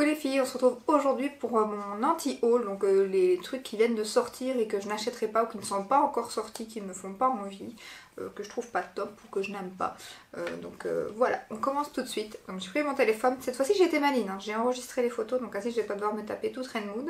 Coucou les filles, on se retrouve aujourd'hui pour mon anti-haul, donc les trucs qui viennent de sortir et que je n'achèterai pas ou qui ne sont pas encore sortis, qui ne me font pas envie, que je trouve pas top ou que je n'aime pas. Voilà, on commence tout de suite. Donc j'ai pris mon téléphone, cette fois-ci j'ai été maline, hein. J'ai enregistré les photos donc ainsi je vais pas devoir me taper toute Rain Mood.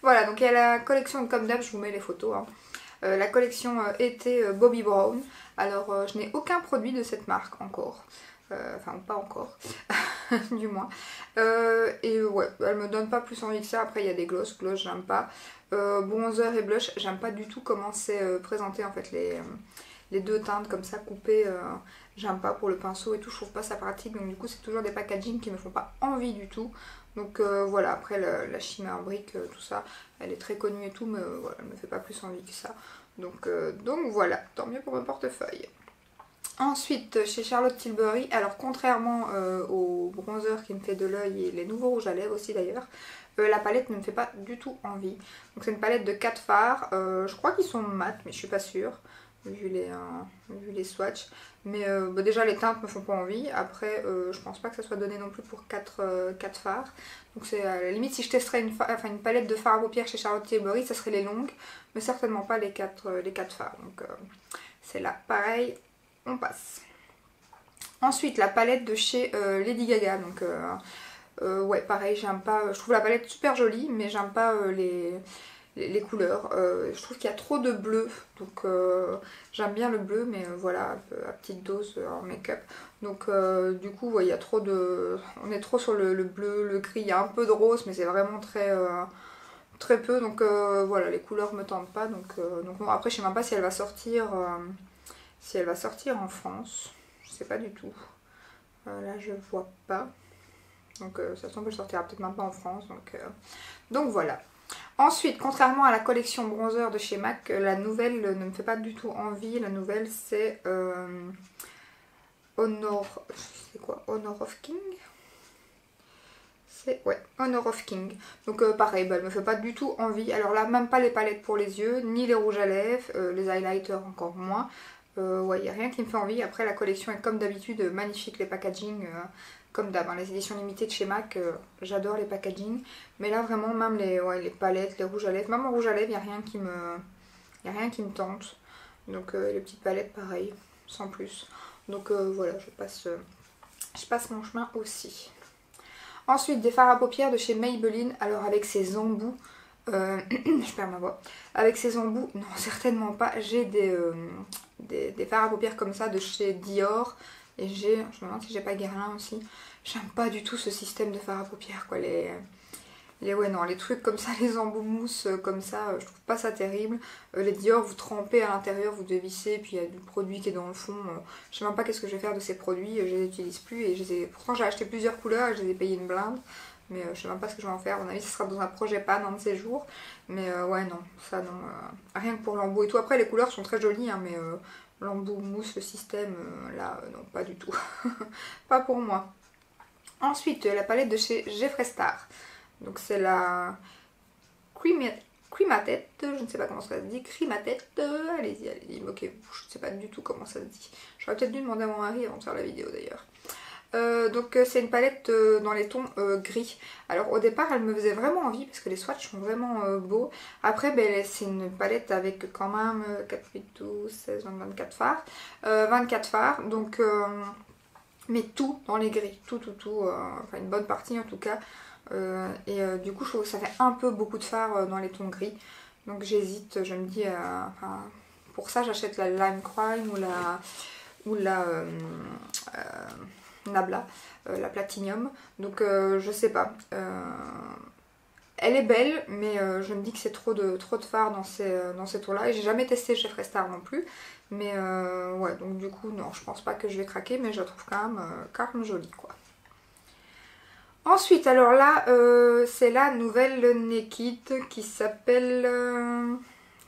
Voilà, donc il y a la collection comme d'hab, je vous mets les photos. Hein. La collection été Bobbi Brown. Alors je n'ai aucun produit de cette marque encore. Enfin pas encore du moins et ouais, elle me donne pas plus envie que ça. Après il y a des gloss j'aime pas, bronzer et blush j'aime pas du tout comment c'est présenté en fait, les deux teintes comme ça coupées, j'aime pas pour le pinceau et tout, je trouve pas ça pratique, donc du coup c'est toujours des packaging qui me font pas envie du tout. Donc voilà, après la Shimmer Brick, tout ça, elle est très connue et tout, mais voilà, elle me fait pas plus envie que ça. Donc voilà, tant mieux pour mon portefeuille. Ensuite, chez Charlotte Tilbury, alors contrairement au bronzer qui me fait de l'œil et les nouveaux rouges à lèvres aussi d'ailleurs, la palette ne me fait pas du tout envie. Donc c'est une palette de 4 fards, je crois qu'ils sont mat, mais je suis pas sûre, vu les swatchs. Mais bah déjà les teintes me font pas envie, après je pense pas que ça soit donné non plus pour 4 fards. Donc c'est à la limite si je testerais une palette de fards à paupières chez Charlotte Tilbury, ça serait les longues, mais certainement pas les 4 fards. Donc c'est là, pareil. On passe. Ensuite la palette de chez Lady Gaga, donc ouais pareil, j'aime pas, je trouve la palette super jolie mais j'aime pas les couleurs, je trouve qu'il y a trop de bleu, donc j'aime bien le bleu mais voilà à petite dose en make-up, donc du coup ouais, il y a trop de, on est trop sur le bleu, le gris, il y a un peu de rose mais c'est vraiment très peu, donc voilà, les couleurs me tentent pas, donc bon, après je sais même pas si elle va sortir en France, je sais pas du tout. Là je vois pas. Donc ça se tombe, elle sortira peut-être même pas en France. Donc voilà. Ensuite, contrairement à la collection bronzer de chez MAC, la nouvelle ne me fait pas du tout envie. La nouvelle c'est Honor. C'est quoi? Honor of King? Ouais, Honor of King. Donc pareil, bah, elle me fait pas du tout envie. Alors là, même pas les palettes pour les yeux, ni les rouges à lèvres, les highlighters encore moins. Ouais, il n'y a rien qui me fait envie. Après, la collection est comme d'habitude magnifique, les packaging, comme d'hab. Hein, les éditions limitées de chez MAC, j'adore les packaging. Mais là, vraiment, même les palettes, les rouges à lèvres, même en rouge à lèvres, il n'y a rien qui me tente. Donc, les petites palettes, pareil, sans plus. Donc, voilà, je passe mon chemin aussi. Ensuite, des fards à paupières de chez Maybelline. Alors, avec ces embouts. Je perds ma voix. Avec ces embouts, non, certainement pas. J'ai des fards à paupières comme ça de chez Dior. Et je me demande si j'ai pas Guerlain aussi. J'aime pas du tout ce système de fards à paupières, quoi. Ouais, non, les trucs comme ça, les embouts mousse comme ça, je trouve pas ça terrible. Les Dior, vous trempez à l'intérieur, vous dévissez, puis il y a du produit qui est dans le fond. Je sais même pas qu'est-ce que je vais faire de ces produits, je les utilise plus. Et pourtant, j'ai acheté plusieurs couleurs et je les ai payées une blinde. Mais je sais même pas ce que je vais en faire. À mon avis, ça sera dans un projet pan un de ces jours. Mais ouais, non, ça non. Rien que pour l'embout et tout. Après, les couleurs sont très jolies, hein, mais l'embout mousse, le système, là, non, pas du tout. Pas pour moi. Ensuite, la palette de chez Jeffree Star. Donc, c'est la Crematette. Je ne sais pas comment ça se dit. Crematette. Allez-y, moquez-vous. Je ne sais pas du tout comment ça se dit. J'aurais peut-être dû demander à mon mari avant de faire la vidéo d'ailleurs. Donc c'est une palette dans les tons gris. Alors au départ elle me faisait vraiment envie parce que les swatchs sont vraiment beaux. Après ben, c'est une palette avec quand même 4, 8, 12, 16, 20, 24 fards. 24 fards, donc mais tout dans les gris. Tout. Enfin une bonne partie en tout cas. Du coup je trouve que ça fait un peu beaucoup de fards dans les tons gris. Donc j'hésite, je me dis enfin, pour ça j'achète la Lime Crime ou la Nabla, la Platinum. Donc je sais pas. Elle est belle, mais je me dis que c'est trop de fards dans ces tons-là. Et j'ai jamais testé chez Jeffree Star non plus. Mais ouais, donc du coup, non, je pense pas que je vais craquer, mais je la trouve quand même jolie, quoi. Ensuite, alors là, c'est la nouvelle Naked qui s'appelle,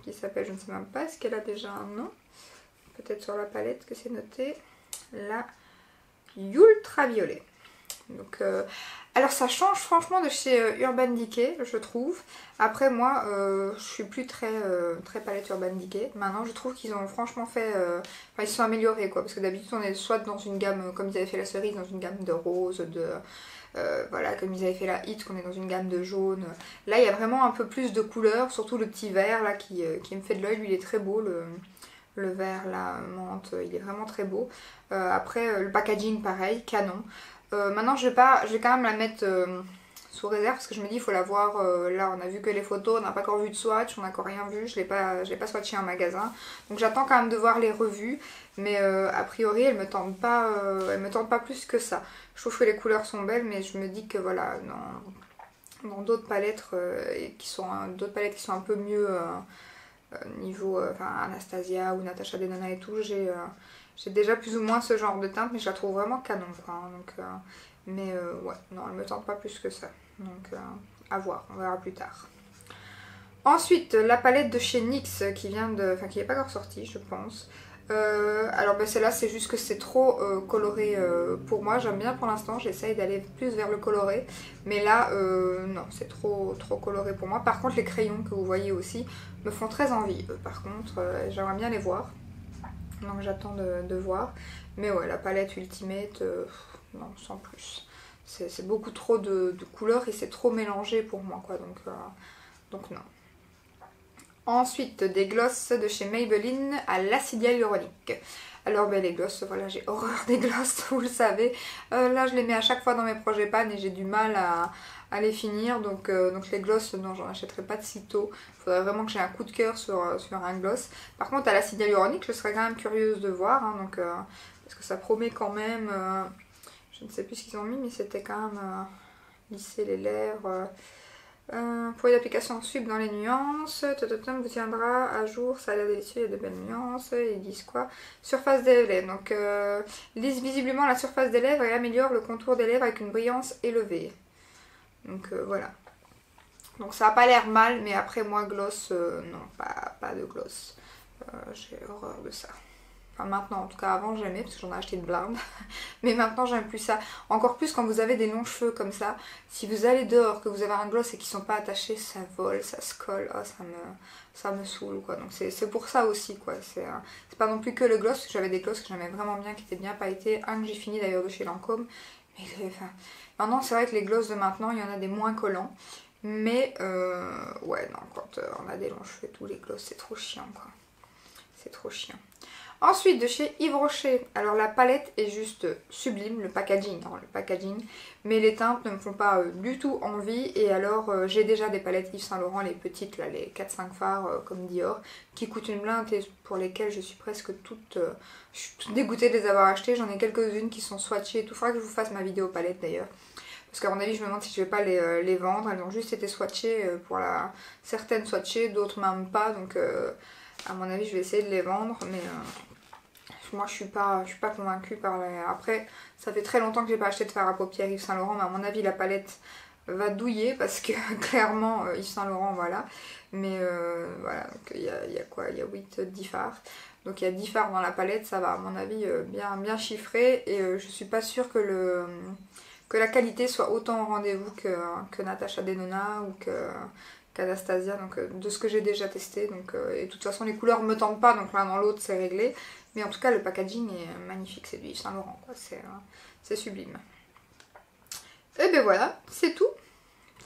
je ne sais même pas, est-ce qu'elle a déjà un nom? Peut-être sur la palette que c'est noté. La Ultraviolet. Donc Alors ça change franchement de chez Urban Decay, je trouve. Après moi, je suis plus très palette Urban Decay. Maintenant je trouve qu'ils ont franchement fait... Enfin ils se sont améliorés quoi. Parce que d'habitude on est soit dans une gamme, comme ils avaient fait la cerise, dans une gamme de rose, voilà, comme ils avaient fait la hit, qu'on est dans une gamme de jaune. Là il y a vraiment un peu plus de couleurs, surtout le petit vert là qui me fait de l'œil. Lui il est très beau, le vert là, menthe, il est vraiment très beau. Après le packaging pareil, canon. Maintenant je vais quand même la mettre sous réserve parce que je me dis il faut la voir. Là on a vu que les photos, on n'a pas encore vu de swatch, on n'a encore rien vu, je l'ai pas swatché en magasin. Donc j'attends quand même de voir les revues, mais a priori elle me tente pas plus que ça. Je trouve que les couleurs sont belles, mais je me dis que voilà, dans d'autres palettes qui sont un peu mieux niveau enfin, Anastasia ou Natasha Denona et tout, j'ai déjà plus ou moins ce genre de teinte, mais je la trouve vraiment canon quoi. Donc, ouais, non, elle me tente pas plus que ça. Donc à voir, on verra plus tard. Ensuite, la palette de chez NYX qui n'est pas encore sortie, je pense. Alors celle-là, c'est juste que c'est trop coloré pour moi. J'aime bien pour l'instant, j'essaye d'aller plus vers le coloré. Mais là, non, c'est trop coloré pour moi. Par contre, les crayons que vous voyez aussi me font très envie. Par contre, j'aimerais bien les voir. Donc j'attends de voir. Mais ouais, la palette Ultimate, non, sans plus. C'est beaucoup trop de couleurs et c'est trop mélangé pour moi, quoi. Donc non. Ensuite, des glosses de chez Maybelline à l'acide hyaluronique. Alors les glosses, voilà, j'ai horreur des glosses, vous le savez. Là, je les mets à chaque fois dans mes projets pan et j'ai du mal à les finir. Donc les glosses, non, j'en achèterai pas de sitôt. Il faudrait vraiment que j'ai un coup de cœur sur un gloss. Par contre, à l'acide hyaluronique, je serais quand même curieuse de voir. Hein, parce que ça promet quand même... je ne sais plus ce qu'ils ont mis, mais c'était quand même lisser les lèvres... pour l'application sub dans les nuances, vous tiendra à jour, ça a l'air délicieux, il y a de belles nuances, ils disent quoi? Surface des lèvres, donc lisse visiblement la surface des lèvres et améliore le contour des lèvres avec une brillance élevée. Donc voilà. Donc ça a pas l'air mal, mais après moi gloss, non, pas de gloss. J'ai horreur de ça. Enfin maintenant, en tout cas avant j'aimais parce que j'en ai acheté de blinde. Mais maintenant j'aime plus ça. Encore plus quand vous avez des longs cheveux comme ça. Si vous allez dehors, que vous avez un gloss et qu'ils sont pas attachés, ça vole, ça se colle. Oh, ça me saoule quoi. Donc c'est pour ça aussi quoi. C'est pas non plus que le gloss. J'avais des gloss que j'aimais vraiment bien, qui étaient bien pailletés. Un que j'ai fini d'ailleurs de chez Lancôme. Mais enfin, maintenant c'est vrai que les gloss de maintenant, il y en a des moins collants. Mais ouais non, quand on a des longs cheveux et tout, les gloss c'est trop chiant quoi. C'est trop chiant. Ensuite de chez Yves Rocher, alors la palette est juste sublime, le packaging, mais les teintes ne me font pas du tout envie. Et alors j'ai déjà des palettes Yves Saint Laurent, les petites là, les 4-5 fards comme Dior, qui coûtent une blinde et pour lesquelles je suis presque toute, je suis toute dégoûtée de les avoir achetées. J'en ai quelques-unes qui sont swatchées et tout, faudra que je vous fasse ma vidéo palette d'ailleurs. Parce qu'à mon avis, je me demande si je vais pas les vendre. Elles ont juste été swatchées certaines swatchées, d'autres même pas. Donc à mon avis, je vais essayer de les vendre. Mais moi, je suis pas convaincue par les... Après, ça fait très longtemps que j'ai pas acheté de fard à paupières Yves Saint Laurent. Mais à mon avis, la palette va douiller. Parce que clairement, Yves Saint Laurent, voilà. Mais voilà, donc il y a quoi? Il y a 10 fards. Donc il y a 10 fards dans la palette. Ça va, à mon avis, bien chiffré. Et je suis pas sûre que la qualité soit autant au rendez-vous que Natasha Denona ou qu'Anastasia, donc de ce que j'ai déjà testé. Donc, et de toute façon les couleurs me tentent pas, donc l'un dans l'autre c'est réglé. Mais en tout cas le packaging est magnifique, c'est du Yves Saint Laurent, c'est sublime. Et ben voilà, c'est tout.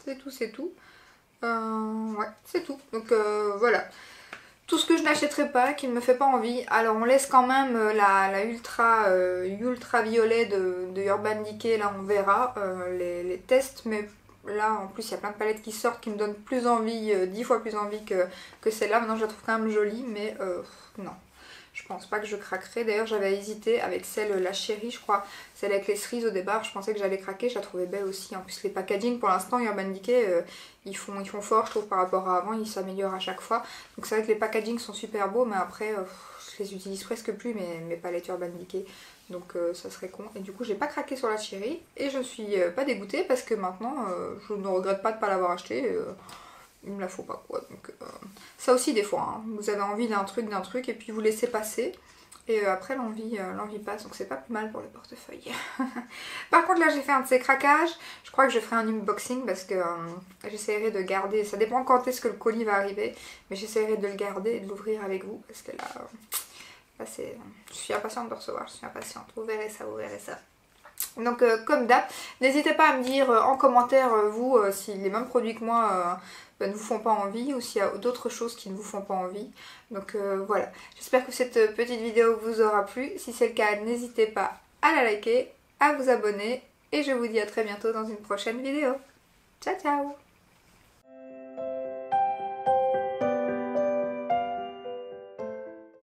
Ouais, c'est tout. Donc voilà. Tout ce que je n'achèterai pas, qui ne me fait pas envie. Alors on laisse quand même la ultra violet de Urban Decay, là on verra les tests, mais là en plus il y a plein de palettes qui sortent qui me donnent plus envie, 10 fois plus envie que celle-là. Maintenant je la trouve quand même jolie, mais non. Je pense pas que je craquerai. D'ailleurs j'avais hésité avec la chérie je crois, celle avec les cerises au départ, je pensais que j'allais craquer, je la trouvais belle aussi. En plus les packaging pour l'instant Urban Decay ils font fort je trouve par rapport à avant, ils s'améliorent à chaque fois. Donc c'est vrai que les packaging sont super beaux, mais après je les utilise presque plus mes palettes Urban Decay. Donc ça serait con. Et du coup j'ai pas craqué sur la chérie et je suis pas dégoûtée parce que maintenant je ne regrette pas de pas l'avoir acheté. Il me la faut pas quoi. Donc ça aussi des fois, hein, vous avez envie d'un truc et puis vous laissez passer. Et après l'envie passe, donc c'est pas plus mal pour le portefeuille. Par contre là j'ai fait un de ces craquages, je crois que je ferai un unboxing parce que j'essaierai de garder, ça dépend quand est-ce que le colis va arriver, mais j'essaierai de le garder et de l'ouvrir avec vous parce que là c'est, je suis impatiente de recevoir, je suis impatiente, vous verrez ça, vous verrez ça. Donc comme d'hab, n'hésitez pas à me dire en commentaire vous si les mêmes produits que moi ne vous font pas envie ou s'il y a d'autres choses qui ne vous font pas envie. Donc voilà, j'espère que cette petite vidéo vous aura plu. Si c'est le cas, n'hésitez pas à la liker, à vous abonner et je vous dis à très bientôt dans une prochaine vidéo. Ciao ciao!